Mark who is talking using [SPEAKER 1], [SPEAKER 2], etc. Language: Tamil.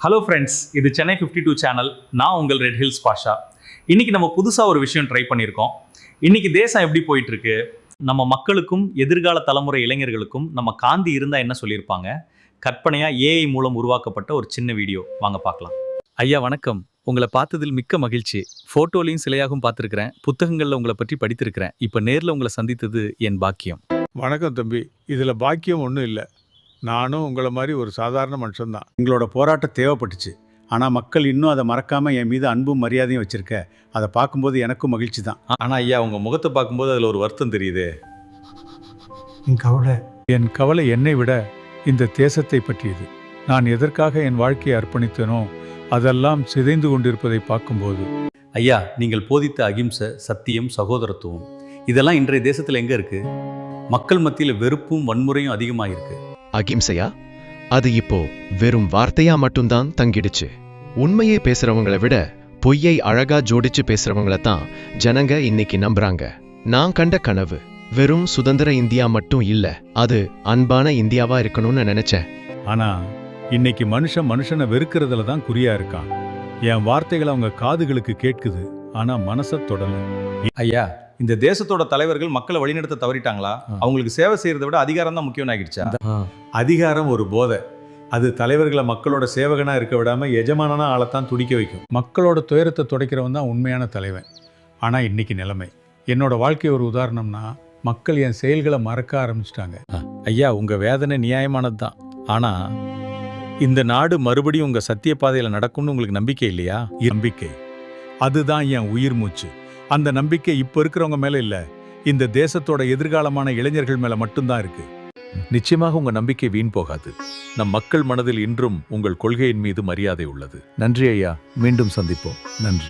[SPEAKER 1] ஹலோ ஃப்ரெண்ட்ஸ், இது சென்னை 52 சேனல். நான் உங்கள் ரெட் ஹில்ஸ் பாஷா. இன்னைக்கு நம்ம புதுசாக ஒரு விஷயம் ட்ரை பண்ணியிருக்கோம். இன்னைக்கு தேசம் எப்படி போயிட்டு இருக்கு, நம்ம மக்களுக்கும் எதிர்கால தலைமுறை இளைஞர்களுக்கும் நம்ம காந்தி இருந்தால் என்ன சொல்லியிருப்பாங்க, கற்பனையாக ஏஐ மூலம் உருவாக்கப்பட்ட ஒரு சின்ன வீடியோ. வாங்க பார்க்கலாம். ஐயா வணக்கம். உங்களை பார்த்ததில் மிக்க மகிழ்ச்சி. ஃபோட்டோலையும் சிலையாகவும் பார்த்துருக்கிறேன், புத்தகங்களில் உங்களை பற்றி படித்திருக்கிறேன். இப்போ நேரில் உங்களை சந்தித்தது என் பாக்கியம்.
[SPEAKER 2] வணக்கம் தம்பி. இதில் பாக்கியம் ஒன்றும் இல்லை. நானும் உங்களை மாதிரி ஒரு சாதாரண மனுஷன்தான். எங்களோட போராட்டம் தேவைப்பட்டுச்சு. ஆனால் மக்கள் இன்னும் அதை மறக்காமல் என் மீது அன்பும் மரியாதையும் வச்சுருக்க, அதை பார்க்கும்போது எனக்கும் மகிழ்ச்சி தான்.
[SPEAKER 1] ஆனால் ஐயா, உங்கள் முகத்தை பார்க்கும்போது அதில் ஒரு வருத்தம் தெரியுது.
[SPEAKER 2] என் கவலை என்னை விட இந்த தேசத்தை பற்றியது. நான் எதற்காக என் வாழ்க்கையை அர்ப்பணித்தேனோ அதெல்லாம் சிதைந்து கொண்டிருப்பதை பார்க்கும்போது.
[SPEAKER 1] ஐயா, நீங்கள் போதித்த அகிம்சை, சத்தியம், சகோதரத்துவம் இதெல்லாம் இன்றைய தேசத்தில் எங்கே இருக்கு? மக்கள் மத்தியில் வெறுப்பும் வன்முறையும் அதிகமாக இருக்கு.
[SPEAKER 3] அகிம்சையா? அது இப்போ வெறும் வார்த்தையா மட்டும்தான் தங்கிடுச்சு. உண்மையை பேசுறவங்களை விட பொய்யை அழகா ஜோடிச்சு பேசுறவங்கள தான் ஜனங்க இன்னைக்கு நம்புறாங்க. நான் கண்ட கனவு வெறும் சுதந்திர இந்தியா மட்டும் இல்ல, அது அன்பான இந்தியாவா இருக்கணும்னு நினைச்சேன்.
[SPEAKER 2] ஆனா இன்னைக்கு மனுஷனை வெறுக்கிறதுல தான் குறியா இருக்கான். என் வார்த்தைகள் அவங்க காதுகளுக்கு கேட்குது, ஆனா மனசை தொடல.
[SPEAKER 1] ஐயா, இந்த தேசத்தோட தலைவர்கள் மக்களை வழிநடத்த தவறிட்டாங்களா? அவங்களுக்கு சேவை செய்யறதை விட அதிகாரம் தான் முக்கியம் ஆகிடுச்சா?
[SPEAKER 2] அதிகாரம் ஒரு போதை. அது தலைவர்களை மக்களோட சேவகனா இருக்க விடாம எஜமானனா ஆளத்தான் துடிக்க வைக்கும். மக்களோட துயரத்தை துடைக்கிறவன் தான் உண்மையான தலைவன். ஆனா இன்னைக்கு நிலைமை, என்னோட வாழ்க்கை ஒரு உதாரணம்னா, மக்கள் என் செயல்களை மறக்க ஆரம்பிச்சிட்டாங்க.
[SPEAKER 1] ஐயா, உங்க வேதனை நியாயமானது தான். ஆனா இந்த நாடு மறுபடியும் உங்க சத்திய பாதையில நடக்கும்னு உங்களுக்கு நம்பிக்கை இல்லையா?
[SPEAKER 2] நம்பிக்கை அதுதான் என் உயிர் மூச்சு. அந்த நம்பிக்கை இப்ப இருக்கிறவங்க மேல இல்ல, இந்த தேசத்தோட எதிர்காலமான இளைஞர்கள் மேல மட்டும்தான் இருக்கு.
[SPEAKER 4] நிச்சயமாக உங்க நம்பிக்கை வீண் போகாது. நம் மக்கள் மனதில் இன்றும் உங்கள் கொள்கையின் மீது மரியாதை உள்ளது. நன்றி ஐயா, மீண்டும் சந்திப்போம்.
[SPEAKER 2] நன்றி.